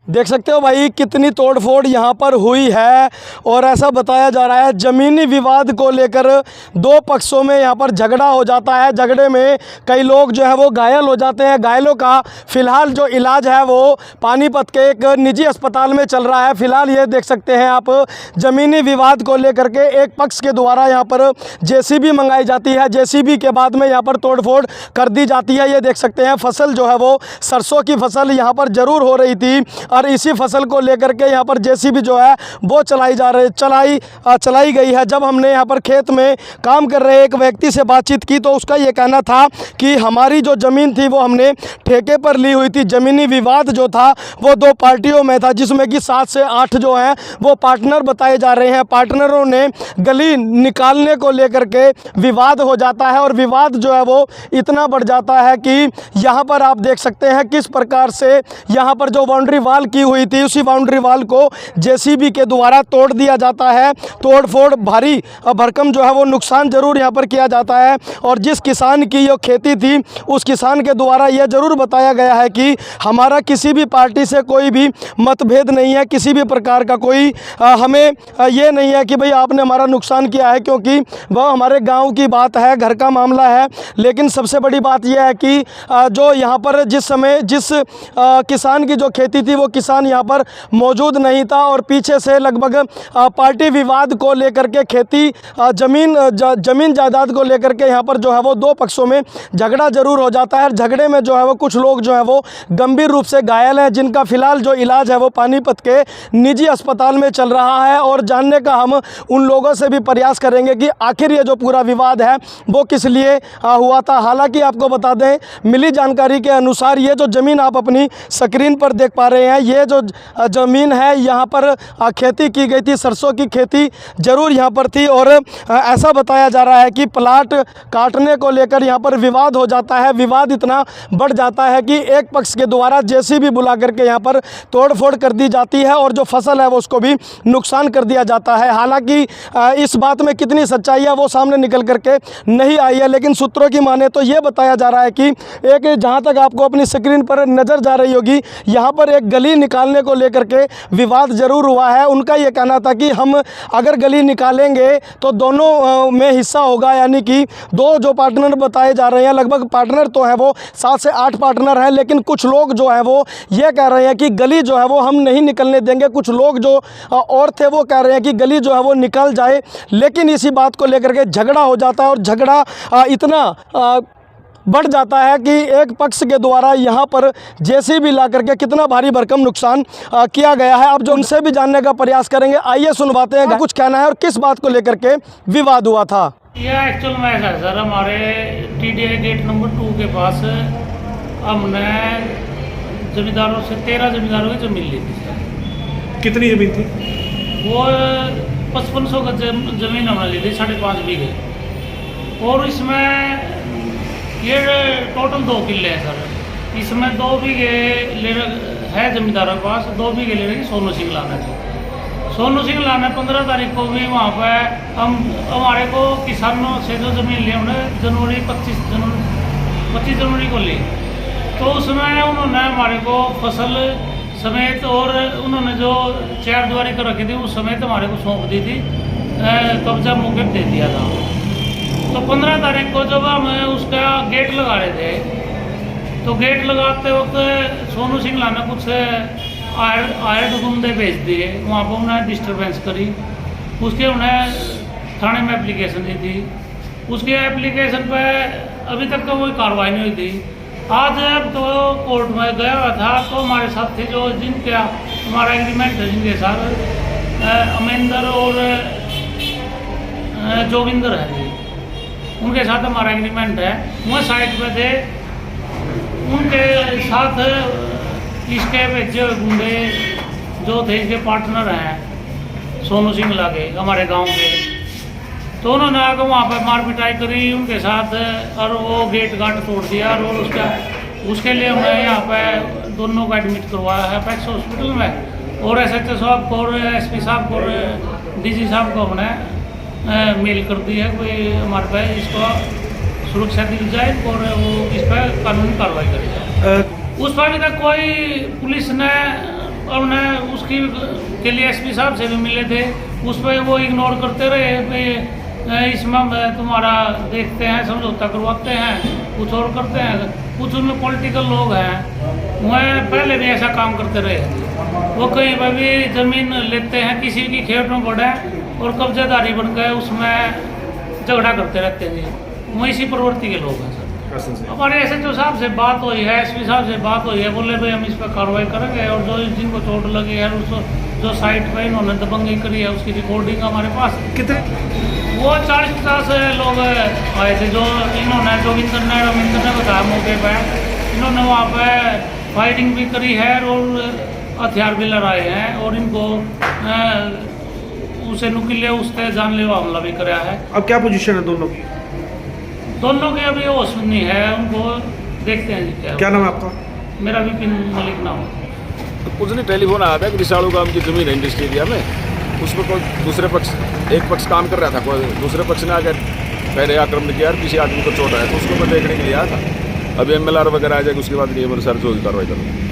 देख सकते हो भाई कितनी तोड़फोड़ यहाँ पर हुई है। और ऐसा बताया जा रहा है ज़मीनी विवाद को लेकर दो पक्षों में यहाँ पर झगड़ा हो जाता है। झगड़े में कई लोग जो है वो घायल हो जाते हैं। घायलों का फ़िलहाल जो इलाज है वो पानीपत के एक निजी अस्पताल में चल रहा है। फ़िलहाल ये देख सकते हैं आप, ज़मीनी विवाद को लेकर के एक पक्ष के द्वारा यहाँ पर जेसीबी मंगाई जाती है। जेसीबी के बाद में यहाँ पर तोड़फोड़ कर दी जाती है। ये देख सकते हैं फसल जो है वो सरसों की फसल यहाँ पर ज़रूर हो रही थी और इसी फसल को लेकर के यहाँ पर जेसीबी जो है वो चलाई गई है। जब हमने यहाँ पर खेत में काम कर रहे एक व्यक्ति से बातचीत की तो उसका ये कहना था कि हमारी जो ज़मीन थी वो हमने ठेके पर ली हुई थी। ज़मीनी विवाद जो था वो दो पार्टियों में था, जिसमें कि 7 से 8 जो हैं वो पार्टनर बताए जा रहे हैं। पार्टनरों ने गली निकालने को लेकर के विवाद हो जाता है और विवाद जो है वो इतना बढ़ जाता है कि यहाँ पर आप देख सकते हैं किस प्रकार से यहाँ पर जो बाउंड्री वाल की हुई थी उसी बाउंड्री वाल को जेसीबी के द्वारा तोड़ दिया जाता है। तोड़फोड़ भारी भरकम जो है वो नुकसान ज़रूर यहाँ पर किया जाता है। और जिस किसान की ये खेती थी उस किसान के द्वारा यह ज़रूर बताया गया है कि हमारा किसी भी पार्टी से कोई भी मतभेद नहीं है, किसी भी प्रकार का कोई हमें ये नहीं है कि भाई आपने हमारा नुकसान किया है, क्योंकि वह हमारे गाँव की बात है, घर का मामला है। लेकिन सबसे बड़ी बात यह है कि जो यहाँ पर जिस समय जिस किसान की जो खेती थी वो किसान यहाँ पर मौजूद नहीं था और पीछे से लगभग पार्टी विवाद को लेकर के खेती जमीन जायदाद को लेकर के यहाँ पर जो है वो दो पक्षों में झगड़ा ज़रूर हो जाता है। झगड़े में जो है वो कुछ लोग जो है वो गंभीर रूप से घायल हैं, जिनका फ़िलहाल जो इलाज है वो पानीपत के निजी अस्पताल में चल रहा है। और जानने का हम उन लोगों से भी प्रयास करेंगे कि आखिर ये जो पूरा विवाद है वो किस लिए हुआ था। हालांकि आपको बता दें, मिली जानकारी के अनुसार ये जो ज़मीन आप अपनी स्क्रीन पर देख पा रहे हैं, ये जो ज़मीन है यहाँ पर खेती की गई थी, सरसों की खेती ज़रूर यहाँ पर थी। और ऐसा बताया जा रहा है कि प्लाट काटने को लेकर यहाँ पर विवाद हो जाता है। विवाद इतना बढ़ जाता है कि एक पक्ष के द्वारा जेसीबी बुला करके यहाँ पर तोड़फोड़ कर दी जाती है और जो फसल है वो उसको भी नुकसान कर दिया जाता है। हालांकि इस बात में कितनी सच्चाई है वो सामने निकल करके नहीं आई है, लेकिन सूत्रों की माने तो ये बताया जा रहा है कि एक, जहाँ तक आपको अपनी स्क्रीन पर नज़र जा रही होगी, यहाँ पर एक गली निकालने को लेकर के विवाद ज़रूर हुआ है। उनका ये कहना था कि हम अगर गली निकालेंगे तो दोनों में हिस्सा होगा, यानी कि दो जो पार्टनर बताए जा रहे हैं, लगभग पार्टनर तो है वो 7 से 8 पार्टनर हैं, लेकिन कुछ लोग जो है वो ये कह रहे हैं कि गली जो है वो हम नहीं निकलने देंगे। कुछ लोग जो और थे वो कह रहे हैं कि गली जो है वो निकल जाए। लेकिन इसी बात को लेकर के झगड़ा हो जाता है और झगड़ा इतना बढ़ जाता है कि एक पक्ष के द्वारा यहाँ पर जेसीबी ला करके कितना भारी भरकम नुकसान किया गया है। अब जो उनसे भी जानने का प्रयास करेंगे, आइए सुनवाते हैं कुछ कहना है और किस बात को लेकर के विवाद हुआ था। यह एक्चुअल में ऐसा है सर, हमारे टीडीआई गेट नंबर 2 के पास हमने जमींदारों से 13 जमींदारों की जमीन ली थी सर। कितनी जमीन थी? वो 5500 गज जमीन हमने ली थी, 5.5 बीघे। और इसमें ये टोटल 2 किले हैं सर। इसमें 2 बीघे ले है जमींदारों के पास, 2 बीघे ले रही सोनू सिंह लाना थी। सोनू सिंह लाना 15 तारीख को भी वहाँ पर हमारे को किसानों से जो ज़मीन ली हमने 25 जनवरी को ली। तो उसमें उन्होंने हमारे को फसल समेत और उन्होंने जो 4 दीवारी कर रखी थी उस समेत हमारे को सौंप दी थी, कब्जा मौके दे दिया था। तो 15 तारीख को जब हम उसका गेट लगा रहे थे तो गेट लगाते वक्त सोनू सिंह लाना कुछ आयड गुंडे भेज दिए, वहाँ पर उन्हें डिस्टर्बेंस करी। उसके उन्हें थाने में एप्लीकेशन दी थी। उसके एप्लीकेशन पर अभी तक तो कोई कार्रवाई नहीं हुई थी। आज जब तो कोर्ट में गया हुआ था तो हमारे साथ थे जो जिनका हमारा एग्रीमेंट है, जिनके साथ अमेंदर और जोगिंदर है जी, उनके साथ हमारा एग्रीमेंट है। वह साइड पे थे, उनके साथ इसके भेजे हुए गुंडे जो थे इसके पार्टनर हैं सोनू सिंह लागे हमारे गांव के, तो उन्होंने आकर वहाँ पर मार पिटाई करी उनके साथ और वो गेट गाट तोड़ दिया। और उसके लिए हमने यहाँ पे दोनों को एडमिट करवाया है पैक्स हॉस्पिटल में। और SHO साहब को और SP साहब को और DG साहब को हमने मेल कर दी है कोई हमारे पे इसको सुरक्षा दी जाए और वो इस पर कानूनी कार्रवाई करी जाए। उस पर अभी तक कोई पुलिस ने और उसकी के लिए एसपी साहब से भी मिले थे, उस पर वो इग्नोर करते रहे भाई इसमें तुम्हारा देखते हैं, समझौता करवाते हैं, कुछ और करते हैं। कुछ उनमें पॉलिटिकल लोग हैं, वह पहले भी ऐसा काम करते रहे। वो कहीं पर भी ज़मीन लेते हैं, किसी की खेत में बढ़े और कब्जेदारी बन गए, उसमें झगड़ा करते रहते हैं। वो इसी प्रवृत्ति के लोग हैं सर। हमारे एसएचओ साहब से बात हुई है, एसपी साहब से बात हुई है, बोले भाई हम इस पर कार्रवाई करेंगे और जो जिनको चोट लगी है उसको जो साइट पर इन्होंने दबंगी करी है उसकी रिकॉर्डिंग हमारे पास है। कितने वो 40-50 लोग आए थे, जो इन्होंने जोगिंदर ने बताया मौके पर, इन्होंने वहाँ पे फाइटिंग भी करी है और हथियार भी लड़ाए हैं और इनको उसे नुकीले उससे जानलेवा हमला भी कराया है। अब क्या पोजीशन है दोनों की? दोनों के अभी होश नहीं है, उनको देखते हैं जी क्या नाम है आपका? मेरा विपिन मलिक नाम है। कुछ नहीं, टेलीफोन आया था कि रिसाड़ू गांव की जमीन है इंडस्ट्री एरिया में, उसमें कोई दूसरे पक्ष, एक पक्ष काम कर रहा था, कोई दूसरे पक्ष ने आकर पहले आक्रमण किया और किसी आदमी को चोट आया, तो उसको मैं देखने के लिए आया था। अभी MLR वगैरह आ जाएगा, उसके बाद ये रिसर्च होगी, कार्रवाई करूँगा।